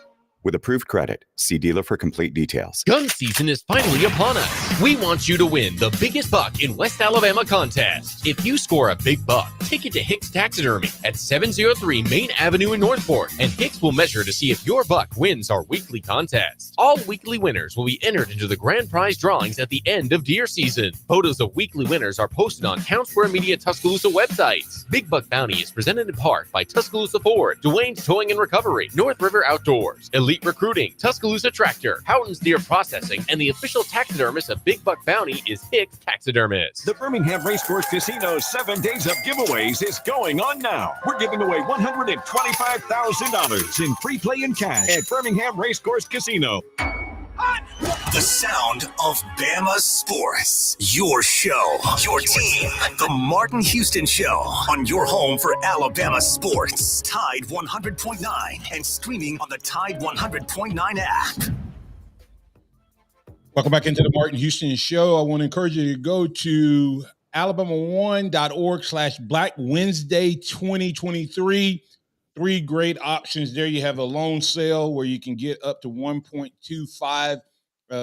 With approved credit, see dealer for complete details. Gun season is finally upon us. We want you to win the biggest buck in West Alabama contest. If you score a big buck, take it to Hicks Taxidermy at 703 Main Avenue in Northport, and Hicks will measure to see if your buck wins our weekly contest. All weekly winners will be entered into the grand prize drawings at the end of deer season. Photos of weekly winners are posted on Town Square Media Tuscaloosa websites. Big Buck Bounty is presented in part by Tuscaloosa Ford, Dwayne's Towing and Recovery, North River Outdoors, Elite Recruiting, Tuscaloosa Tractor, Houghton's Deer Processing, and the official taxidermist of Big Buck Bounty is Hicks Taxidermist. The Birmingham Racecourse Casino's 7 days of giveaways is going on now. We're giving away $125,000 in free play and cash at Birmingham Racecourse Casino. The sound of Bama sports. Your show, your team. The Martin Houston Show on your home for Alabama sports. Tide 100.9 and streaming on the Tide 100.9 app. Welcome back into the Martin Houston Show. I want to encourage you to go to alabama1.org/Black Wednesday 2023. 3 great options there. You have a loan sale where you can get up to 1.25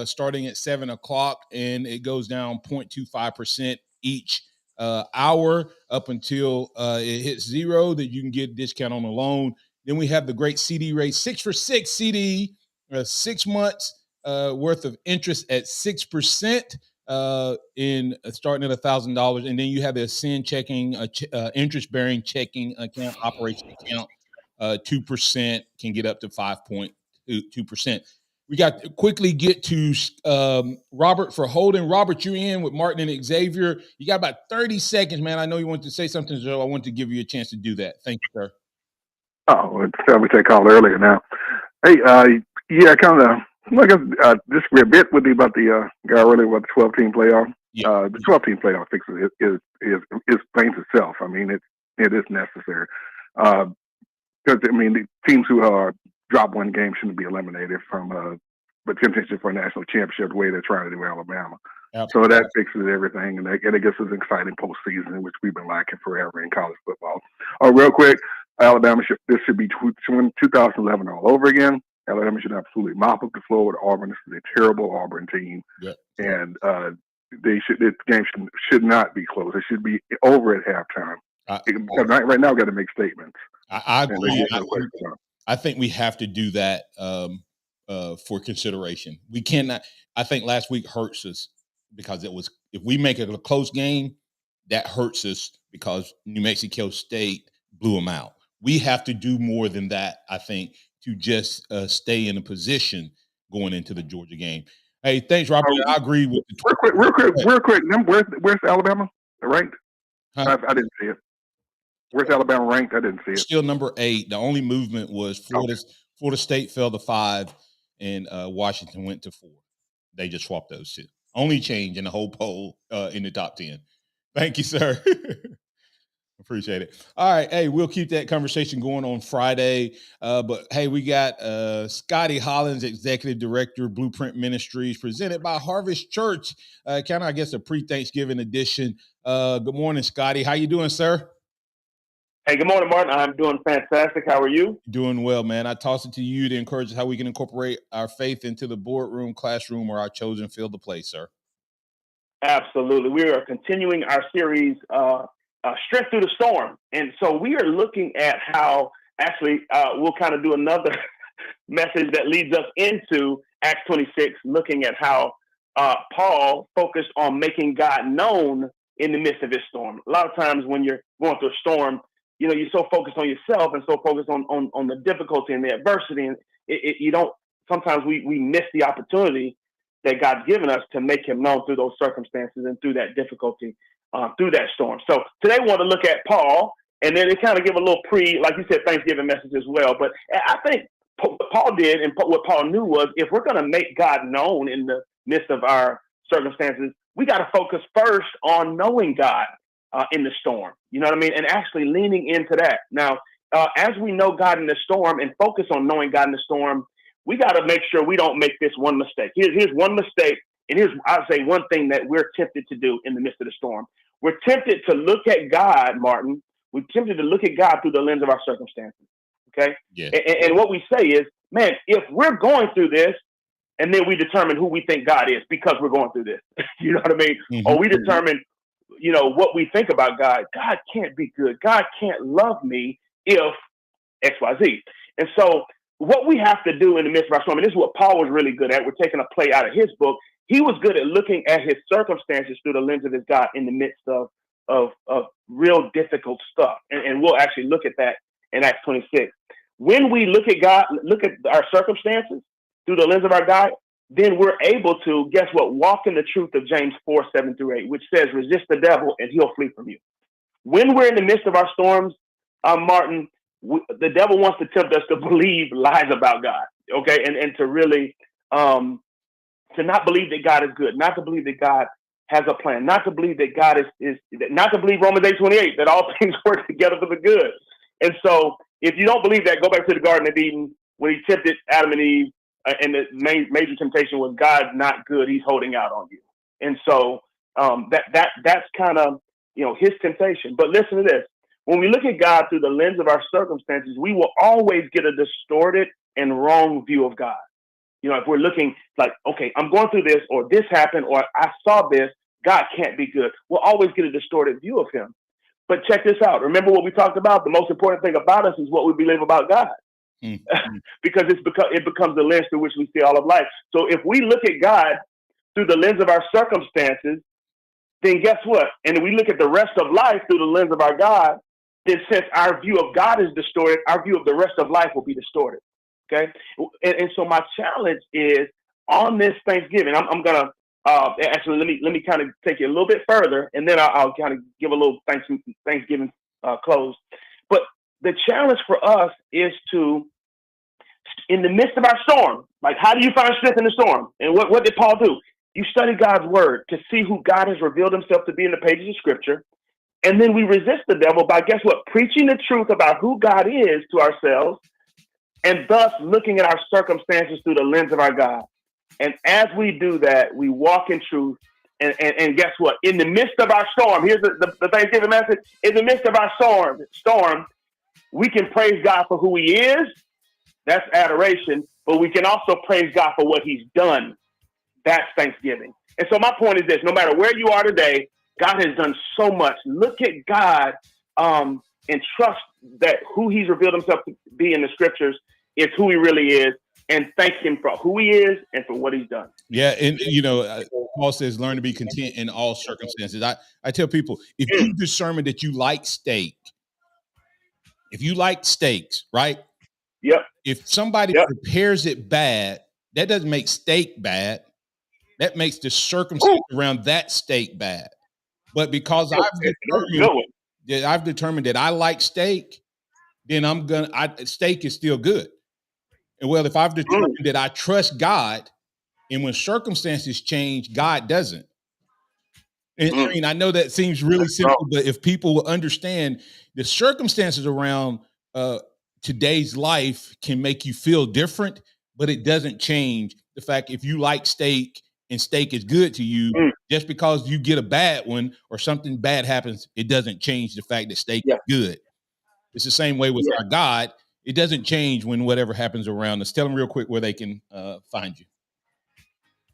starting at 7 o'clock, and it goes down 0.25% each hour up until it hits 0, that you can get a discount on the loan. Then we have the great CD rate, 6 for 6 CD, 6 months worth of interest at 6%. in starting at $1,000, and then you have the Ascend checking, interest-bearing checking account, operation account. 2% can get up to 5.2%. We got to quickly get to Robert for holding. Robert, you're in with Martin and Xavier. You got about 30 seconds, man. I know you wanted to say something, so I want to give you a chance to do that. Thank you, sir. Oh, it's we take call earlier now. Hey, yeah, kind of like I disagree a bit with you about the guy earlier about the 12-team playoff. Yeah. The 12-team playoff fix is explains itself. I mean, it is necessary because I mean the teams who drop one game shouldn't be eliminated from the contention for a national championship the way they're trying to do Alabama. Absolutely. So that fixes everything, and it gets us an exciting postseason, which we've been lacking forever in college football. Oh, real quick, Alabama this should be 2011 all over again. Alabama should absolutely mop up the floor with Auburn. This is a terrible Auburn team, and this game should not be close. It should be over at halftime. Because right now, we've got to make statements. I agree. I think we have to do that for consideration. We cannot. I think last week hurts us because if we make it a close game, that hurts us because New Mexico State blew them out. We have to do more than that, I think, to just stay in a position going into the Georgia game. Hey, thanks, Robert. I agree with you. Real quick. Where's Alabama ranked? Huh? I didn't see it. Where's Alabama ranked? I didn't see it. Still number 8. The only movement was Florida State fell to 5, and Washington went to 4. They just swapped those 2. Only change in the whole poll in the top 10. Thank you, sir. Appreciate it. All right. Hey, we'll keep that conversation going on Friday. But hey, we got Scotty Hollins, Executive Director, Blueprint Ministries, presented by Harvest Church. Kind of, I guess, a pre-Thanksgiving edition. Good morning, Scotty. How you doing, sir? Hey, good morning, Martin. I'm doing fantastic. How are you? Doing well, man. I toss it to you to encourage how we can incorporate our faith into the boardroom, classroom, or our chosen field to play, sir. Absolutely. We are continuing our series, Strength Through the Storm. And so we are looking at how, actually, we'll kind of do another message that leads us into Acts 26, looking at how Paul focused on making God known in the midst of his storm. A lot of times when you're going through a storm, you know, you're so focused on yourself and so focused on the difficulty and the adversity. And you don't, sometimes we miss the opportunity that God's given us to make him known through those circumstances and through that difficulty, through that storm. So today we want to look at Paul, and then it kind of give a little like you said, Thanksgiving message as well. But I think what Paul did and what Paul knew was if we're going to make God known in the midst of our circumstances, we got to focus first on knowing God in the storm. You know what I mean? And actually leaning into that. Now, as we know God in the storm and focus on knowing God in the storm, we got to make sure we don't make this one mistake. Here's one mistake, and here's, I'd say, one thing that we're tempted to do in the midst of the storm. We're tempted to look at God, Martin. We're tempted to look at God through the lens of our circumstances, okay? Yeah. And what we say is, man, if we're going through this, and then we determine who we think God is because we're going through this, you know what I mean? Mm-hmm. Or we determine, you know, what we think about God. God can't be good. God can't love me if X, Y, Z. And so what we have to do in the midst of our storm, and this is what Paul was really good at. We're taking a play out of his book. He was good at looking at his circumstances through the lens of his God in the midst of real difficult stuff. And we'll actually look at that in Acts 26. When we look at God, look at our circumstances through the lens of our God, then we're able to, guess what, walk in the truth of James 4:7-8, which says, resist the devil and he'll flee from you. When we're in the midst of our storms, Martin, the devil wants to tempt us to believe lies about God, okay? And to really, to not believe that God is good, not to believe that God has a plan, not to believe that God is not to believe Romans 8:28, that all things work together for the good. And so if you don't believe that, go back to the Garden of Eden when he tempted Adam and Eve, and the major temptation was God's not good, he's holding out on you. And so that's kind of, you know, his temptation. But listen to this. When we look at God through the lens of our circumstances, we will always get a distorted and wrong view of God. You know, if we're looking like, okay, I'm going through this, or this happened, or I saw this, God can't be good. We'll always get a distorted view of him. But check this out. Remember what we talked about? The most important thing about us is what we believe about God. Mm-hmm. Because it becomes the lens through which we see all of life. So if we look at God through the lens of our circumstances, then guess what? And we look at the rest of life through the lens of our God, then since our view of God is distorted, our view of the rest of life will be distorted. Okay? And so my challenge is on this Thanksgiving, I'm going to actually let me kind of take it a little bit further, and then I'll kind of give a little Thanksgiving close. But the challenge for us is to, in the midst of our storm, like how do you find strength in the storm? And what did Paul do? You study God's word to see who God has revealed himself to be in the pages of Scripture. And then we resist the devil by, guess what? Preaching the truth about who God is to ourselves, and thus looking at our circumstances through the lens of our God. And as we do that, we walk in truth. And guess what? In the midst of our storm, here's the Thanksgiving message. In the midst of our storm, we can praise God for who he is. That's adoration. But we can also praise God for what he's done. That's Thanksgiving. And so my point is this: no matter where you are today, God has done so much. Look at God and trust that who he's revealed himself to be in the Scriptures is who he really is, and thank him for who he is and for what he's done. Yeah, and Paul says, learn to be content in all circumstances. I tell people, if you determine that you like steak, if you like steaks, right? Yep. If somebody prepares it bad, that doesn't make steak bad. That makes the circumstance around that steak bad. But because I've determined that I like steak, then steak is still good. And well, if I've determined that I trust God, and when circumstances change, God doesn't. And I mean, I know that seems really simple, but if people will understand the circumstances around today's life can make you feel different, but it doesn't change the fact if you like steak and steak is good to you, just because you get a bad one or something bad happens, it doesn't change the fact that steak is good. It's the same way with our God. It doesn't change when whatever happens around us. Tell them real quick where they can find you.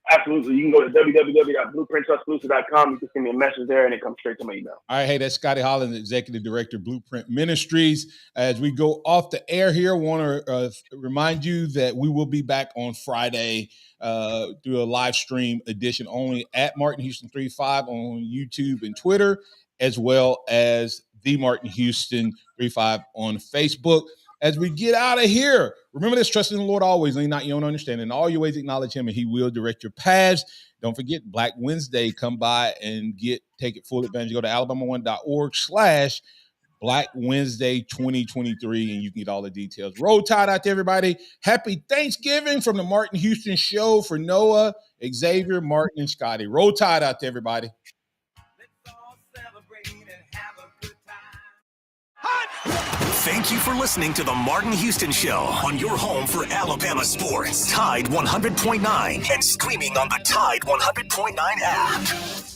Absolutely. You can go to www.blueprintexclusive.com. You can send me a message there, and it comes straight to my email. All right. Hey, that's Scotty Hollins, Executive Director, Blueprint Ministries. As we go off the air here, I want to remind you that we will be back on Friday through a live stream edition only at Martin Houston 35 on YouTube and Twitter, as well as the Martin Houston 35 on Facebook. As we get out of here, remember this: trust in the Lord always, lean not your own understanding. In all your ways acknowledge him, and he will direct your paths. Don't forget, Black Wednesday, come by and take it full advantage. Go to alabama1.org/Black Wednesday 2023, and you can get all the details. Roll Tide out to everybody. Happy Thanksgiving from the Martin Houston Show for Noah, Xavier, Martin, and Scotty. Roll Tide out to everybody. Thank you for listening to the Martin Houston Show on your home for Alabama sports. Tide 100.9 and streaming on the Tide 100.9 app.